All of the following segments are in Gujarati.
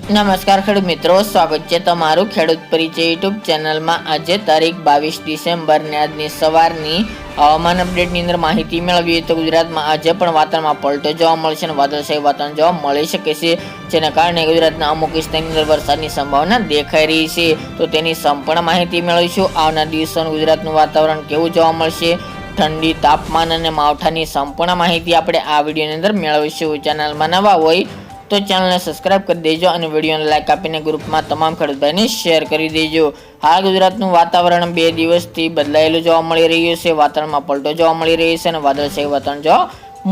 નમસ્કાર ખેડૂત મિત્રો, સ્વાગત છે તમારું ખેડૂત પરિચય યુટ્યુબ ચેનલમાં। આજે તારીખ 22 ડિસેમ્બર ને આજની સવારની હવામાન અપડેટની અંદર માહિતી મેળવીએ તો ગુજરાતમાં આજે પણ વાતાવરણમાં પલટો જોવા મળશે અને વાદળછાયું વાતાવરણ જોવા મળી શકે છે, જેના કારણે ગુજરાતના અમુક વિસ્તારની અંદર વરસાદની સંભાવના દેખાઈ રહી છે। તો તેની સંપૂર્ણ માહિતી મેળવીશું। આવનાર દિવસોનું ગુજરાતનું વાતાવરણ કેવું જોવા મળશે, ઠંડી, તાપમાન અને માવઠાની સંપૂર્ણ માહિતી આપણે આ વિડીયોની અંદર મેળવીશું। ચેનલમાં નવા હોય તો ચેનલને સબસ્ક્રાઇબ કરી દેજો અને વિડીયોને લાઇક આપીને ગ્રુપમાં તમામ ખેડૂત ભાઈને શેર કરી દેજો। હાલ ગુજરાતનું વાતાવરણ 2 દિવસથી બદલાયેલું જોવા મળી રહ્યું છે। વાતાવરણમાં પલટો જોવા મળી રહ્યો છે અને વાદળછાયું વાતાવરણ જોવા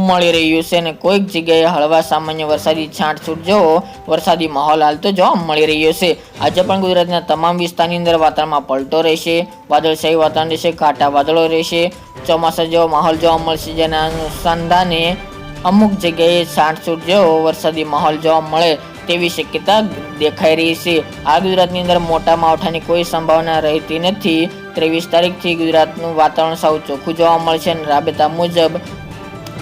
મળી રહ્યું છે અને કોઈક જગ્યાએ હળવા સામાન્ય વરસાદી છાંટછૂટ જેવો વરસાદી માહોલ હાલ તો જોવા મળી રહ્યો છે। આજે પણ ગુજરાતના તમામ વિસ્તારની અંદર વાતાવરણમાં પલટો રહેશે, વાદળછાયું વાતાવરણ રહેશે, ઘાટા વાદળો રહેશે, ચોમાસા જેવો માહોલ જોવા મળશે, જેના અનુસંધાને અમુક જગ્યાએ છાંટછૂટ જેવો વરસાદી માહોલ જોવા મળે તેવી શક્યતા દેખાઈ રહી છે। આ ગુજરાતની અંદર મોટા માવઠાની કોઈ સંભાવના રહેતી નથી। 23 તારીખથી ગુજરાતનું વાતાવરણ સાવ ચોખ્ખું જોવા મળશે અને રાબેતા મુજબ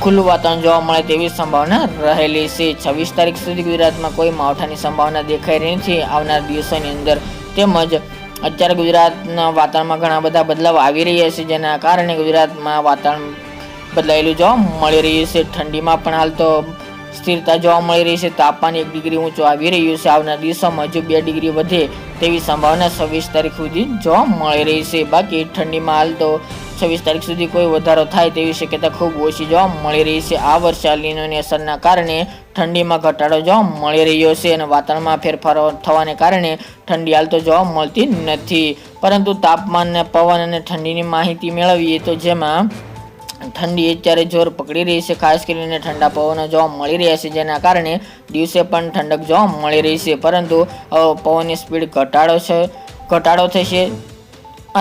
ખુલ્લું વાતાવરણ જોવા મળે તેવી સંભાવના રહેલી છે। 26 તારીખ સુધી ગુજરાતમાં કોઈ માવઠાની સંભાવના દેખાઈ રહી નથી આવનાર દિવસોની અંદર। તેમજ અત્યારે ગુજરાતના વાતાવરણમાં ઘણા બધા બદલાવ આવી રહ્યા છે, જેના કારણે ગુજરાતમાં વાતાવરણ બદલાયેલું જોવા મળી રહ્યું છે। ઠંડીમાં પણ હાલ તો સ્થિરતા જોવા મળી રહી છે। તાપમાન 1 ડિગ્રી ઊંચું આવી રહ્યું છે। આવનાર દિવસોમાં હજુ 2 ડિગ્રી વધે તેવી સંભાવના 26 તારીખ સુધી જોવા મળી રહી છે। બાકી ઠંડીમાં હાલ તો 26 તારીખ સુધી કોઈ વધારો થાય તેવી શક્યતા ખૂબ ઓછી જોવા મળી રહી છે। આ વર્ષે એલ નીનોની અસરના કારણે ઠંડીમાં ઘટાડો જોવા મળી રહ્યો છે અને વાતાવરણમાં ફેરફારો થવાને કારણે ઠંડી હાલ તો જોવા મળતી નથી। પરંતુ તાપમાન, પવન અને ઠંડીની માહિતી મેળવીએ તો જેમાં ઠંડી અત્યારે જોર પકડી રહી છે, ખાસ કરીને ઠંડા પવનો જોવા મળી રહ્યા છે, જેના કારણે દિવસે પણ ઠંડક જોવા મળી રહી છે। પરંતુ પવનની સ્પીડ ઘટાડો થશે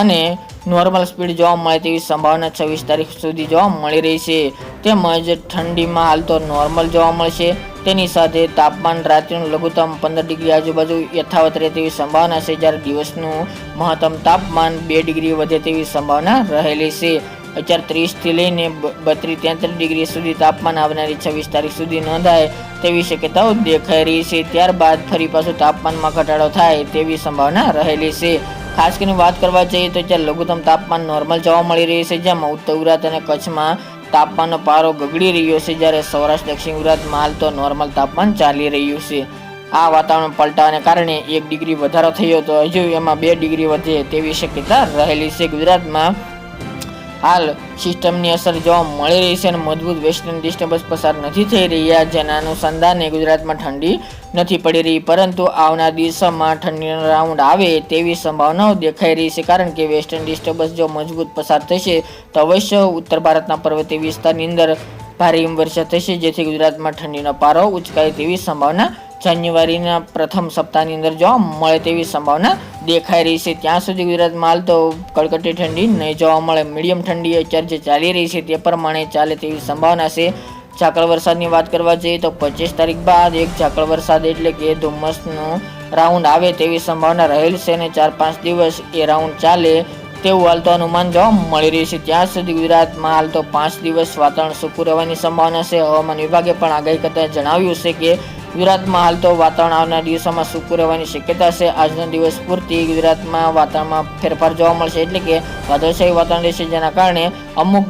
અને નોર્મલ સ્પીડ જોવા મળે તેવી સંભાવના 26 તારીખ સુધી જોવા મળી રહી છે। તેમજ ઠંડીમાં હાલ તો નોર્મલ જોવા મળશે, તેની સાથે તાપમાન રાત્રિનું લઘુત્તમ 15 ડિગ્રી આજુબાજુ યથાવત રહે તેવી સંભાવના છે, જ્યારે દિવસનું મહત્તમ તાપમાન 2 ડિગ્રી વધે તેવી સંભાવના રહેલી છે। અત્યારે 30 થી લઈને 32-33 ડિગ્રી સુધી તાપમાન આવનારી 26 તારીખ સુધી નોંધાય તેવી શક્યતાઓ દેખાઈ રહી છે। ત્યારબાદ ફરી પાછું તાપમાનમાં ઘટાડો થાય તેવી સંભાવના રહેલી છે। ખાસ કરીને વાત કરવા જઈએ તો અત્યારે લઘુત્તમ તાપમાન નોર્મલ જોવા મળી રહ્યું છે, જેમાં ઉત્તર ગુજરાત અને કચ્છમાં તાપમાનનો પારો ગગડી રહ્યો છે, જ્યારે સૌરાષ્ટ્ર, દક્ષિણ ગુજરાતમાં હાલ તો નોર્મલ તાપમાન ચાલી રહ્યું છે। આ વાતાવરણ પલટાને કારણે 1 ડિગ્રી વધારો થયો તો હજુ એમાં 2 ડિગ્રી વધે તેવી શક્યતા રહેલી છે। ગુજરાતમાં હાલ સિસ્ટમની અસર જોવા મળી રહી છે અને મજબૂત વેસ્ટર્ન ડિસ્ટર્બન્સ પસાર નથી થઈ રહ્યા, જેના અનુસંધાને ગુજરાતમાં ઠંડી નથી પડી રહી। પરંતુ આવનાર દિવસોમાં ઠંડીનો રાઉન્ડ આવે તેવી સંભાવનાઓ દેખાઈ રહી છે, કારણ કે વેસ્ટર્ન ડિસ્ટર્બન્સ જો મજબૂત પસાર થશે તો અવશ્ય ઉત્તર ભારતના પર્વતીય વિસ્તારની અંદર ભારે હિમવર્ષા થશે, જેથી ગુજરાતમાં ઠંડીનો પારો ઉચકાય તેવી સંભાવના જાન્યુઆરીના પ્રથમ સપ્તાહની અંદર જોવા મળે તેવી સંભાવના દેખાઈ રહી છે। ત્યાં સુધી ગુજરાતમાં હાલ તો કડકડતી ઠંડી નહીં જોવા મળે, મીડિયમ ઠંડી અત્યારે જે ચાલી રહી છે તે પ્રમાણે ચાલે તેવી સંભાવના છે। ઝાકળ વરસાદની વાત કરવા જઈએ તો 25 તારીખ બાદ એક ઝાકળ વરસાદ એટલે કે ધુમ્મસનું રાઉન્ડ આવે તેવી સંભાવના રહેલ છે અને 4-5 દિવસ એ રાઉન્ડ ચાલે તેવું હાલ તો અનુમાન જોવા મળી રહ્યું છે। ત્યાં સુધી ગુજરાતમાં હાલ તો 5 દિવસ વાતાવરણ સૂકું રહેવાની સંભાવના છે। હવામાન વિભાગે પણ આગાહી કરતા જણાવ્યું છે કે ગુજરાતમાં હાલ તો વાતાવરણ આવનાર દિવસોમાં સૂકું રહેવાની શક્યતા છે। આજનો દિવસ પૂરતી ગુજરાતમાં વાતાવરણમાં ફેરફાર જોવા મળશે, એટલે કે વાદળછાયું વાતાવરણ રહેશે, જેના કારણે અમુક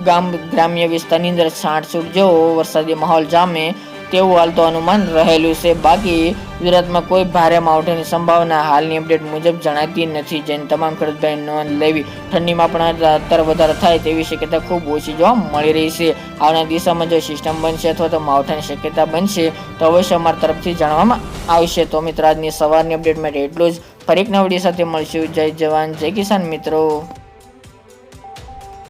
ગ્રામ્ય વિસ્તારની અંદર છાંટછૂટ જેવો વરસાદી માહોલ જામે તેવું હાલ તો અનુમાન રહેલું છે। બાકી ગુજરાતમાં કોઈ ભારે માવઠાની સંભાવના હાલની અપડેટ મુજબ જણાતી નથી, જેની તમામ ખેડૂત ભાઈ નોંધ લેવી। ઠંડીમાં પણ અત્યારે વધારો થાય તેવી શક્યતા ખૂબ ઓછી જોવા મળી રહી છે। આવનાર દિવસોમાં જો સિસ્ટમ બનશે અથવા તો માવઠાની શક્યતા બનશે તો અવશ્ય અમારી તરફથી જાણવામાં આવશે। તો મિત્રો, આજની સવારની અપડેટ માટે એટલું જ। ફરી એક નવા વિડીયો સાથે મળશું। જય જવાન, જય કિસાન મિત્રો।